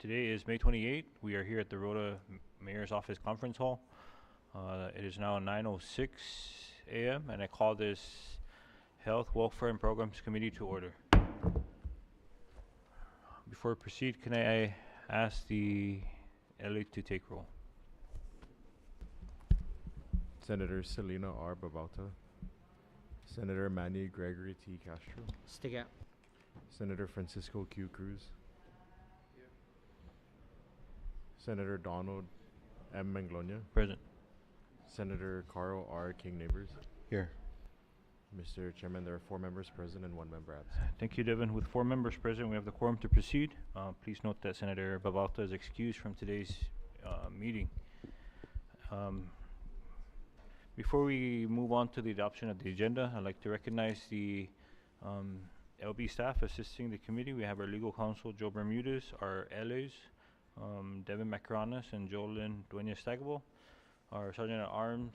Today is May 28th. We are here at the Rhoda Mayor's Office Conference Hall. It is now 9:06 a.m. and I call this Health, Welfare and Programs Committee to order. Before we proceed, can I ask the LA to take roll? Senator Selena R. Babalta, Senator Manny Gregory T. Castro, Stick out. Senator Francisco Q. Cruz, Senator Donald M. Manglona, Present. Senator Carl R. King Neighbors. Here. Mr. Chairman, there are 4 members present and 1 member absent. Thank you, Devin. With 4 members present, we have the quorum to proceed. Please note that Senator Babalta is excused from today's meeting. Before we move on to the adoption of the agenda, I'd like to recognize the LB staff assisting the committee. We have our legal counsel, Joe Bermudez, our LAs, Devin Macaranas and Jolyn Duenas-Stagable, our Sergeant at Arms,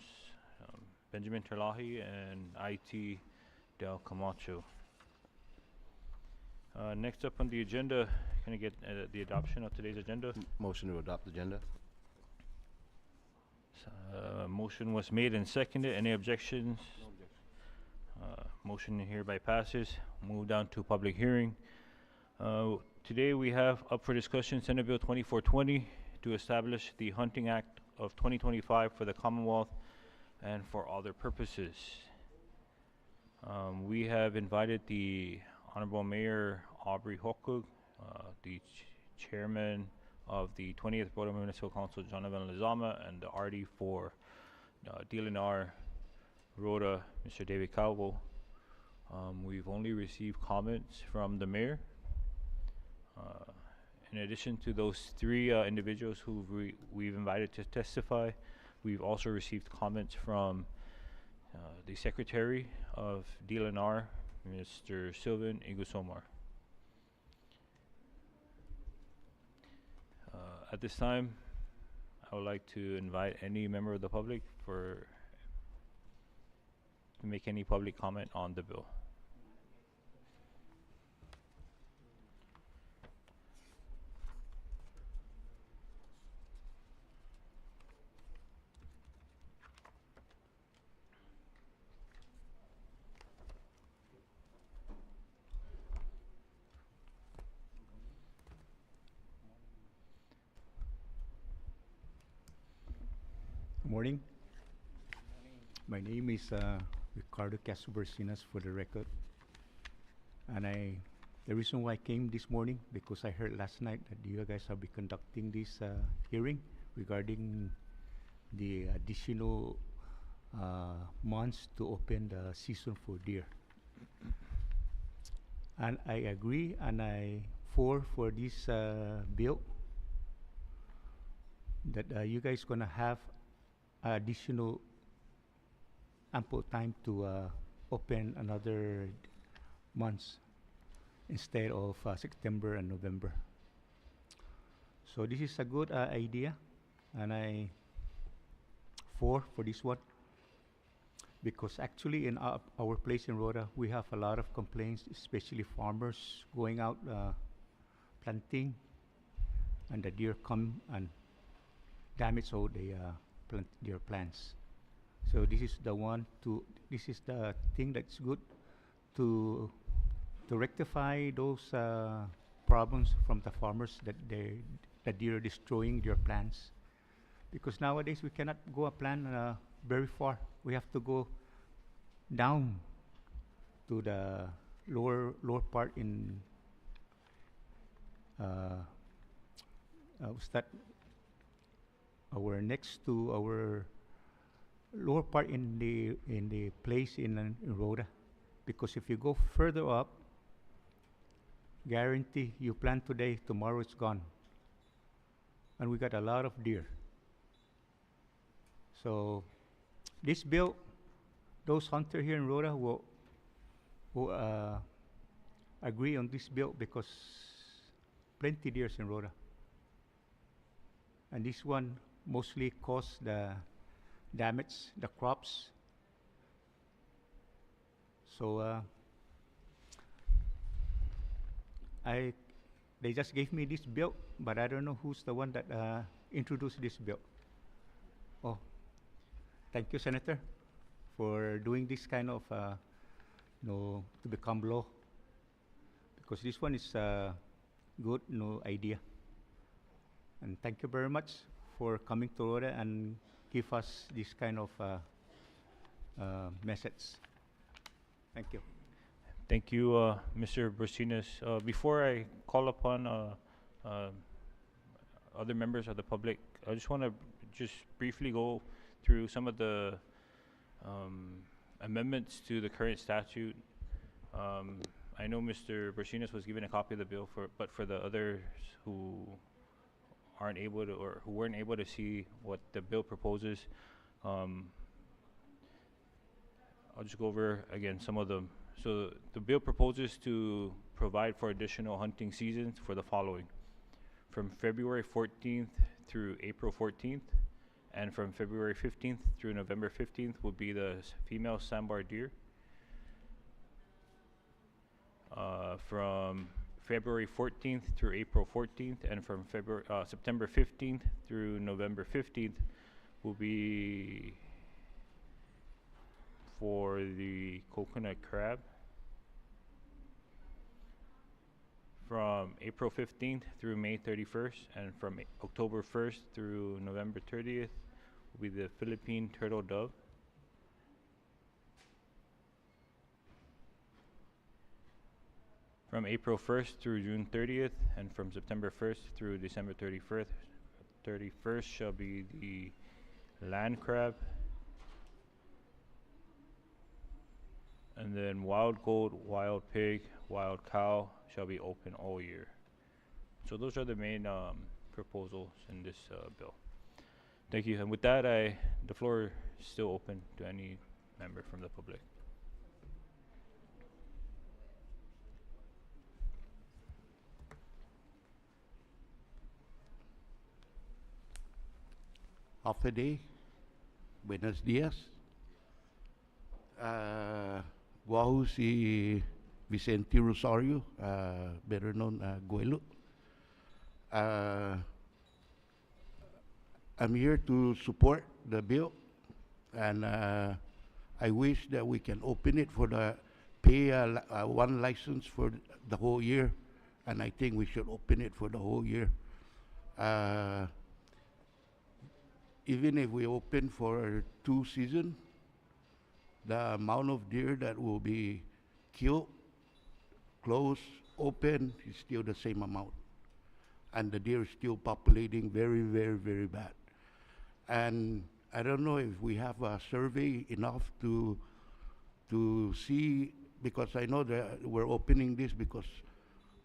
Benjamin Terlahi, and IT Del Camacho. Next up on the agenda, can I get the adoption of today's agenda? Motion to adopt agenda. Motion was made and seconded. Any objections? Motion hereby passes. Move down to public hearing. Today we have up for discussion Senate Bill 2420 to establish the Hunting Act of 2025 for the Commonwealth and for other purposes. We have invited the Honorable Mayor Aubrey Hokug, the Chairman of the 20th Board of Municipal Council, Jonathan Lizama, and the RD for DLNR, Rhoda, Mr. David Calvo. We've only received comments from the mayor. In addition to those 3 individuals who we've invited to testify, we've also received comments from the Secretary of DLNR, Mr. Sylvan Igusomar. At this time, I would like to invite any member of the public to make any public comment on the bill. Good morning. My name is Ricardo Casubercinas, for the record. And the reason why I came this morning, because I heard last night that you guys will be conducting this hearing regarding the additional months to open the season for deer. And I agree, and I for this bill that you guys gonna have additional ample time to open another months instead of September and November. So this is a good idea, and I for this one, because actually in our place in Rhoda, we have a lot of complaints, especially farmers going out planting, and the deer come and damage all the their plants. So this is this is the thing that's good to rectify those problems from the farmers that the deer are destroying their plants. Because nowadays we cannot go a plant very far. We have to go down to the lower part in our next to our lower part in the place in Rhoda, because if you go further up, guarantee you plant today, tomorrow it's gone, and we got a lot of deer. So this bill, those hunters here in Rhoda will agree on this bill, because plenty deers in Rhoda, and this one mostly cause the damage the crops. So they just gave me this bill, but I don't know who's the one that introduced this bill. Oh, thank you, Senator, for doing this kind of, to become law. Because this one is good, no idea. And thank you very much for coming to Rhoda and give us this kind of message. Thank you. Thank you, Mr. Brasinas. Before I call upon other members of the public, I just want to just briefly go through some of the amendments to the current statute. I know Mr. Brasinas was given a copy of the bill, but for the others who aren't able to, or who weren't able to see what the bill proposes, I'll just go over again some of them. So the bill proposes to provide for additional hunting seasons for the following: from February 14th through April 14th, and from February 15th through November 15th will be the female sandbar deer. From February 14th through April 14th, and from September 15th through November 15th will be for the coconut crab. From April 15th through May 31st, and from October 1st through November 30th will be the Philippine turtle dove. From April 1st through June 30th, and from September 1st through December 31st shall be the land crab. And then wild goat, wild pig, wild cow shall be open all year. So those are the main proposals in this bill. Thank you. And with that, the floor is still open to any member from the public. Day. Buenos días. Wahoo si Vicente Rosario, better known Guelo. I'm here to support the bill, and I wish that we can open it for the pay one license for the whole year, and I think we should open it for the whole year. Even if we open for 2 seasons, the amount of deer that will be killed, closed, open is still the same amount. And the deer is still populating very, very, very bad. And I don't know if we have a survey enough to see, because I know that we're opening this because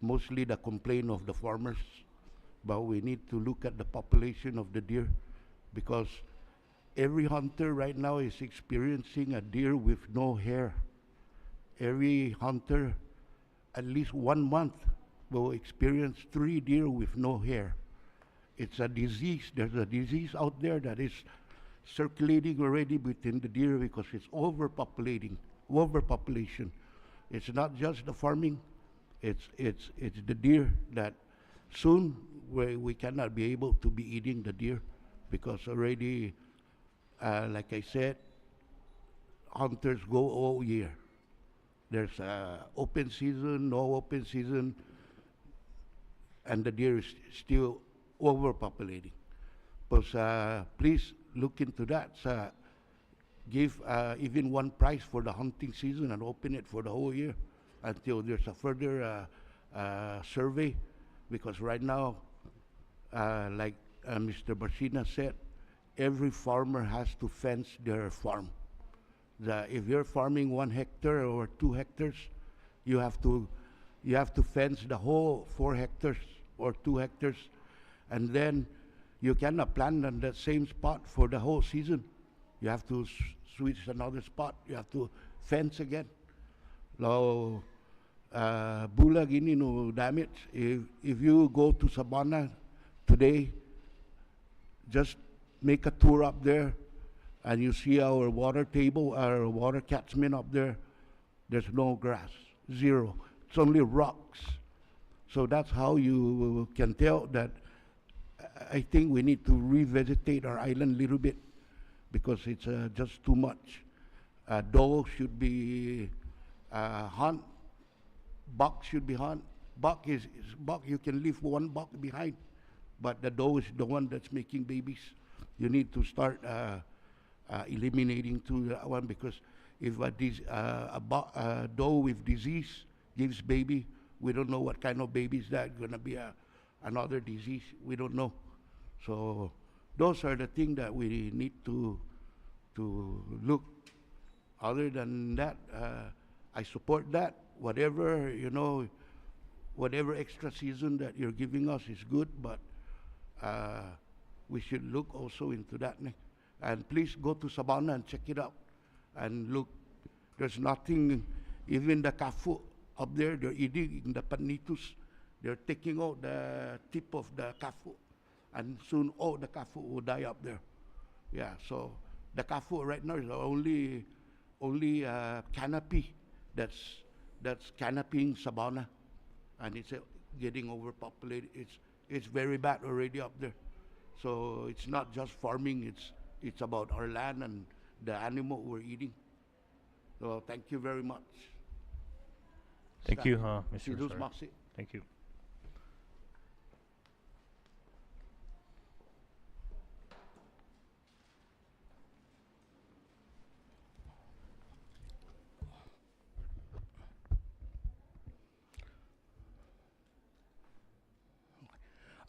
mostly the complaint of the farmers, but we need to look at the population of the deer, because every hunter right now is experiencing a deer with no hair. Every hunter, at least 1 month, will experience 3 deer with no hair. It's a disease. There's a disease out there that is circulating already within the deer because it's overpopulation. It's not just the farming, it's the deer that soon we cannot be able to be eating the deer, because already, like I said, hunters go all year. There's open season, no open season, and the deer is still overpopulating. But please look into that. Give even one price for the hunting season and open it for the whole year until there's a further survey, because right now, like Mr. Barcina said, every farmer has to fence their farm. If you're farming 1 hectare or 2 hectares, you have to fence the whole 4 hectares or 2 hectares, and then you cannot plant on that same spot for the whole season. You have to switch another spot. You have to fence again. Now, bulag ini no damage. If you go to Sabana today, just make a tour up there, and you see our water table, our water catchment up there. There's no grass, zero. It's only rocks. So that's how you can tell that I think we need to revegetate our island a little bit because it's just too much. Doe should be hunt. Buck should be hunt. Buck is buck. You can leave one buck behind, but the doe is the one that's making babies. You need to start eliminating to that one because if a doe with disease gives baby, we don't know what kind of baby is that. Going to be another disease. We don't know. So those are the things that we need to look. Other than that, I support that. Whatever, whatever extra season that you're giving us is good, but we should look also into that. And please go to Sabana and check it out. And look, there's nothing, even the kafu up there, they're eating the panitus. They're taking out the tip of the kafu. And soon all the kafu will die up there. Yeah, so the kafu right now is the only canopy that's canopying Sabana, and it's getting overpopulated. It's very bad already up there. So it's not just farming. It's about our land and the animal we're eating. So thank you very much. Thank you, Mr. Sidus Rosar. Maxi. Thank you.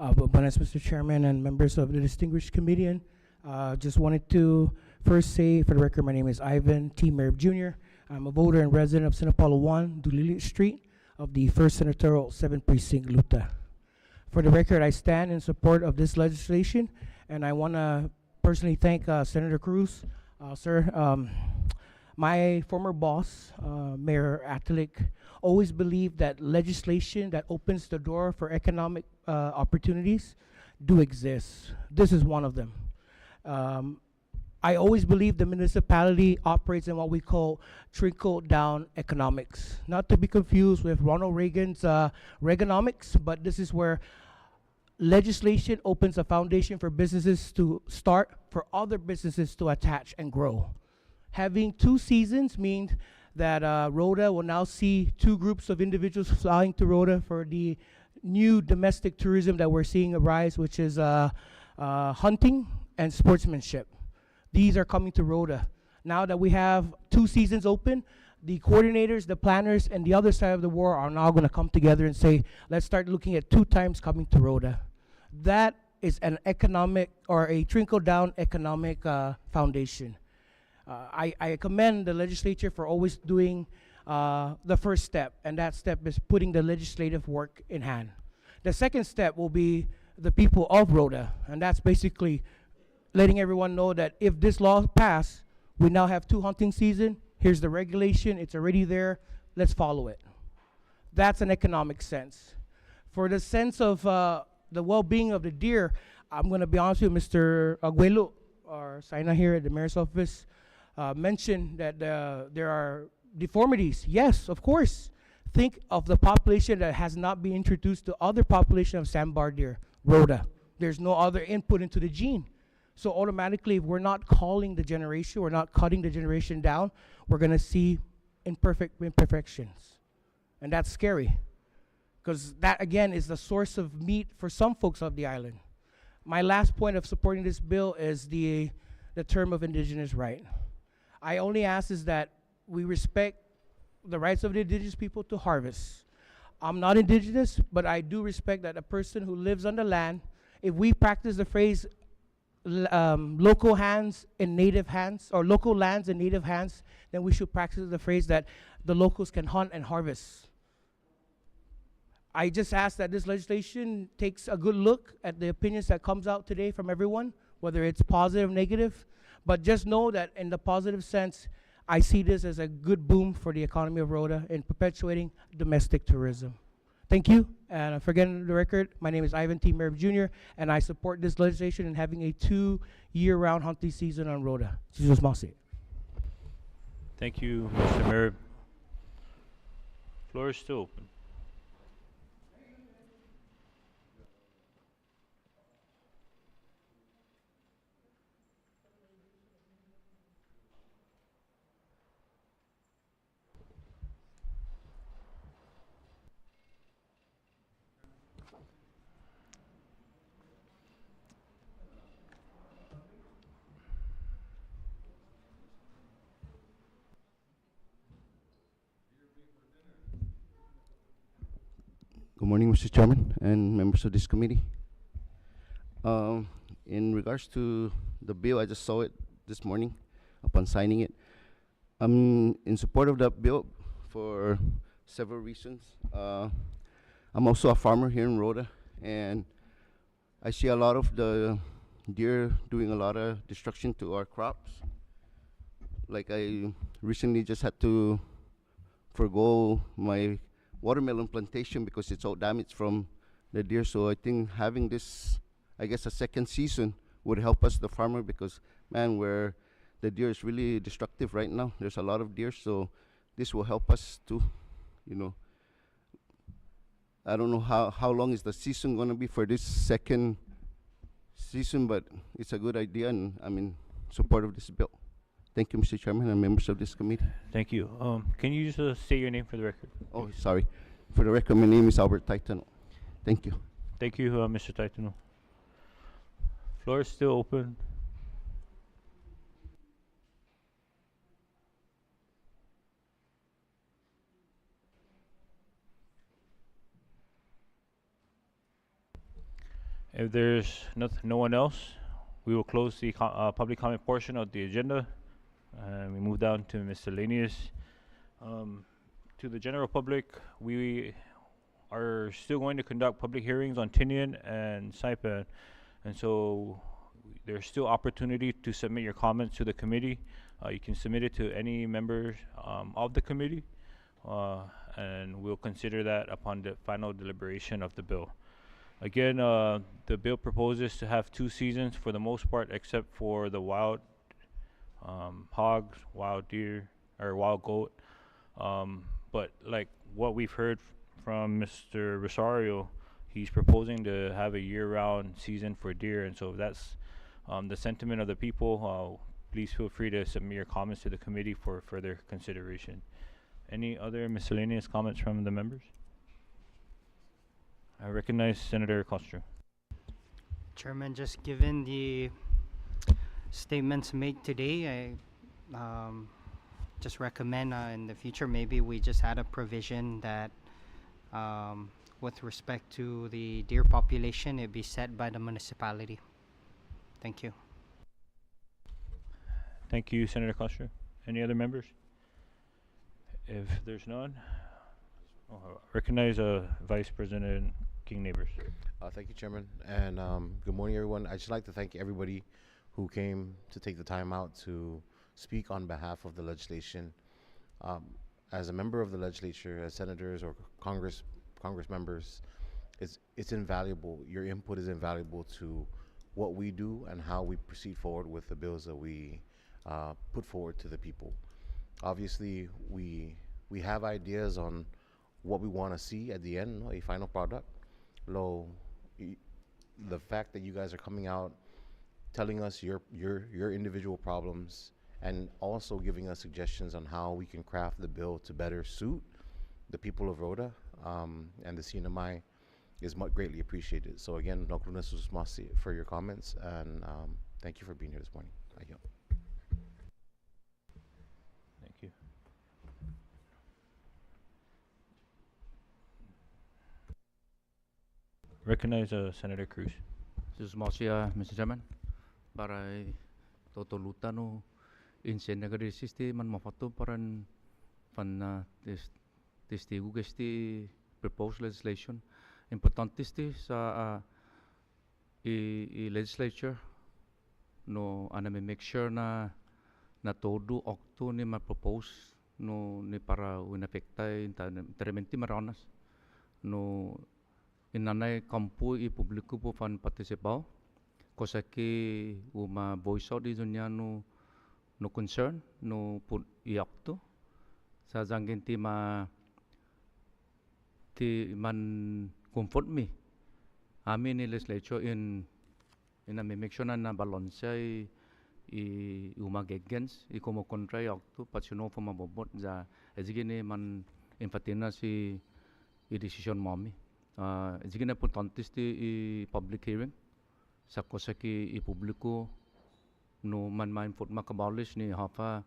Buenas, Mr. Chairman and members of the distinguished committee. And just wanted to first say, for the record, my name is Ivan T. Merib Jr. I'm a voter and resident of Sinapalo 1, Dulili Street, of the 1st Senatorial 7th Precinct, Luta. For the record, I stand in support of this legislation, and I want to personally thank Senator Cruz. Sir, my former boss, Mayor Atalik, always believed that legislation that opens the door for economic opportunities do exist. This is one of them. I always believe the municipality operates in what we call trickle-down economics. Not to be confused with Ronald Reagan's Reaganomics, but this is where legislation opens a foundation for businesses to start, for other businesses to attach and grow. Having 2 seasons means that Rhoda will now see 2 groups of individuals flying to Rhoda for the new domestic tourism that we're seeing arise, which is hunting and sportsmanship. These are coming to Rhoda. Now that we have 2 seasons open, the coordinators, the planners, and the other side of the war are now going to come together and say, let's start looking at 2 times coming to Rhoda. That is an economic or a trickle-down economic foundation. I commend the legislature for always doing the first step, and that step is putting the legislative work in hand. The second step will be the people of Rhoda, and that's basically letting everyone know that if this law passed, we now have 2 hunting seasons. Here's the regulation. It's already there. Let's follow it. That's an economic sense. For the sense of the well-being of the deer, I'm going to be honest with Mr. Aguelo, or Saina here at the mayor's office, mentioned that there are deformities. Yes, of course. Think of the population that has not been introduced to other population of sandbar deer, Rhoda. There's no other input into the gene. So automatically, if we're not calling the generation, we're not cutting the generation down, we're going to see imperfections. And that's scary. Because that, again, is the source of meat for some folks of the island. My last point of supporting this bill is the term of indigenous right. I only ask is that we respect the rights of the indigenous people to harvest. I'm not indigenous, but I do respect that a person who lives on the land, if we practice the phrase local hands in native hands, or local lands in native hands, then we should practice the phrase that the locals can hunt and harvest. I just ask that this legislation takes a good look at the opinions that comes out today from everyone, whether it's positive or negative, but just know that in the positive sense, I see this as a good boom for the economy of Rhoda in perpetuating domestic tourism. Thank you, and forgetting the record, my name is Ivan T. Merib Jr., and I support this legislation in having a 2 year-round hunting season on Rhoda. Thank you, Mr. Merib. Floor is still open. Good morning, Mr. Chairman and members of this committee. In regards to the bill, I just saw it this morning upon signing it. I'm in support of that bill for several reasons. I'm also a farmer here in Rhoda, and I see a lot of the deer doing a lot of destruction to our crops. Like I recently just had to forgo my watermelon plantation because it's all damaged from the deer. So I think having this, I guess, a second season would help us, the farmer, because man, where the deer is really destructive right now. There's a lot of deer, so this will help us too. You know, I don't know how long is the season gonna be for this second season, but it's a good idea, and I'm in support of this bill. Thank you, Mr. Chairman and members of this committee. Thank you. Can you just say your name for the record? Oh, sorry. For the record, my name is Albert Titan. Thank you. Thank you, Mr. Taitano. Floor is still open. If there's no one else, we will close the public comment portion of the agenda. We move down to miscellaneous. To the general public, we are still going to conduct public hearings on Tinian and Saipan, and so there's still opportunity to submit your comments to the committee. You can submit it to any members of the committee, and we'll consider that upon the final deliberation of the bill. Again, the bill proposes to have 2 seasons for the most part, except for the wild hogs, wild deer, or wild goat. But like what we've heard from Mr. Rosario, he's proposing to have a year-round season for deer, and so if that's the sentiment of the people, please feel free to submit your comments to the committee for further consideration. Any other miscellaneous comments from the members? I recognize Senator Castro. Chairman, just given the statements made today, I just recommend in the future maybe we just add a provision that with respect to the deer population, it be set by the municipality. Thank you. Thank you, Senator Castro. Any other members? If there's none, recognize Vice President King Neighbors. Thank you, Chairman, and good morning, everyone. I'd just like to thank everybody who came to take the time out to speak on behalf of the legislation. As a member of the legislature, as senators or Congress members, it's invaluable. Your input is invaluable to what we do and how we proceed forward with the bills that we put forward to the people. Obviously, we have ideas on what we want to see at the end, a final product. The fact that you guys are coming out, telling us your individual problems, and also giving us suggestions on how we can craft the bill to better suit the people of Rhoda and the CNMI is greatly appreciated. So again, for your comments, and thank you for being here this morning. Thank you. Thank you. Recognize Senator Cruz. Mr. Chairman, para totolutano in senagari sisti man mafato paran fan testigo gesti proposed legislation importantisti sa i legislature no aname make sure na todo okto ni ma propose no ni para unafekta intermenti maranas no inanay kampu i publiko po fan participao cosa que uma voice out di dunya no concern no put iakto sa zangin ti man conforme amin ni legislature in a make sure na balance i umagegens i como kontra iakto patsuno for mabobot za ezigini man infatina si i decision mami ezigina importante i public hearing sa cosa ki i publiko no man makabalish ni hafa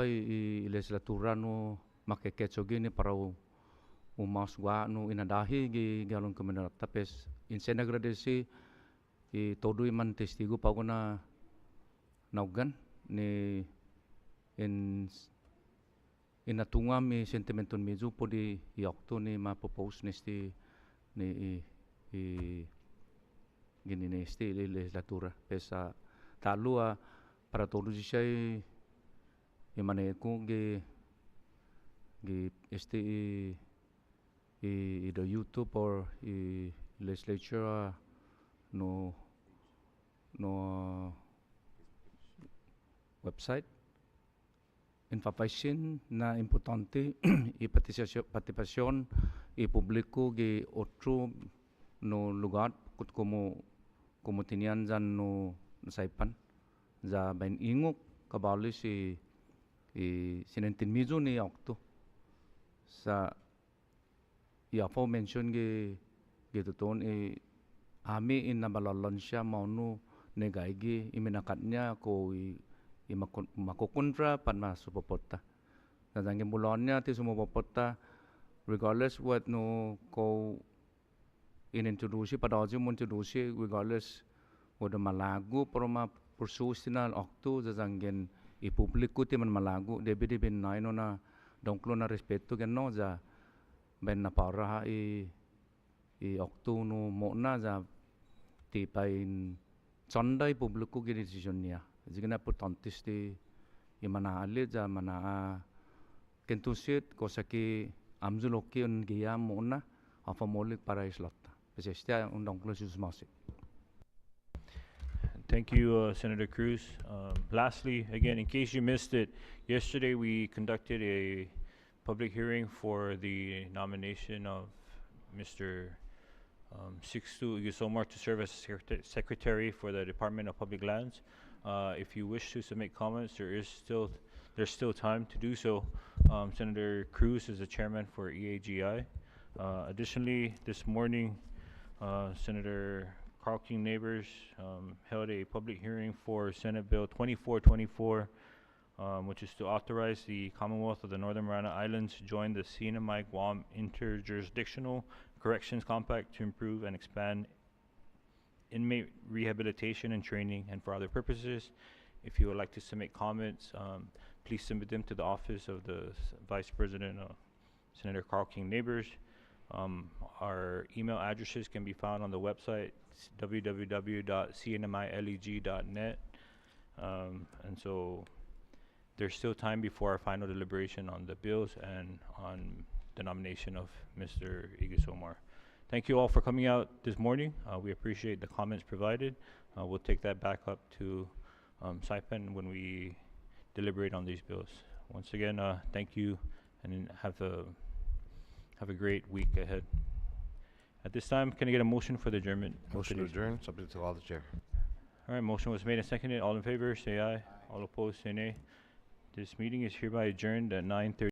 i legislatura no makeketso gini para umas gua no inadahi gi galon komunidad tapes insen agradeci e todo man testigo pa na naugan ni in inatunga mi sentimenton mezu podi iokto ni ma propose nesti ni gini nesti legislatura pesa talua para todos isai imane ku ge the YouTube or legislature no website information na importante e participación e público ge otro no lugar kut como tinian jan no saipan za bain ingok kabali si sinentin mizo ni okto sa po mention ge tuton ami in nabalolon siya maunu negaigi iminakatnya ko makukontra pan masupopota nadangin bulonnya ti sumupopota regardless what no ko inintroduce pada ojo introduce regardless wada malagu pero ma pursue sinal okto zazangin ipubliko ti man malagu debi bin naino na dongklo na respeto genno za ben na para okto no mo na za ti pain sondai publiko gi decision niya zigna importantes ti imana ali za mana kentusit ko saki amzuloki on giya mo na afamolik para islota pesestia undang klo susmasi. Thank you, Senator Cruz. Lastly, again, in case you missed it, yesterday we conducted a public hearing for the nomination of Mr. Sixtu Igisomar to serve as Secretary for the Department of Public Lands. If you wish to submit comments, there's still time to do so. Senator Cruz is the chairman for EAGI. Additionally, this morning, Senator Carl King Neighbors held a public hearing for Senate Bill 2424, which is to authorize the Commonwealth of the Northern Mariana Islands to join the CNMI Guam Interjurisdictional Corrections Compact to improve and expand inmate rehabilitation and training and for other purposes. If you would like to submit comments, please submit them to the office of the Vice President, Senator Carl King Neighbors. Our email addresses can be found on the website www.cnmileg.net, and so there's still time before our final deliberation on the bills and on the nomination of Mr. Igisomar. Thank you all for coming out this morning. We appreciate the comments provided. We'll take that back up to Saipan when we deliberate on these bills. Once again, thank you, and have a great week ahead. At this time, can I get a motion for the adjournment? Motion to adjourn, subject to all the chair. All right, motion was made and seconded. All in favor, say aye. All opposed, say nay. This meeting is hereby adjourned at 9:30.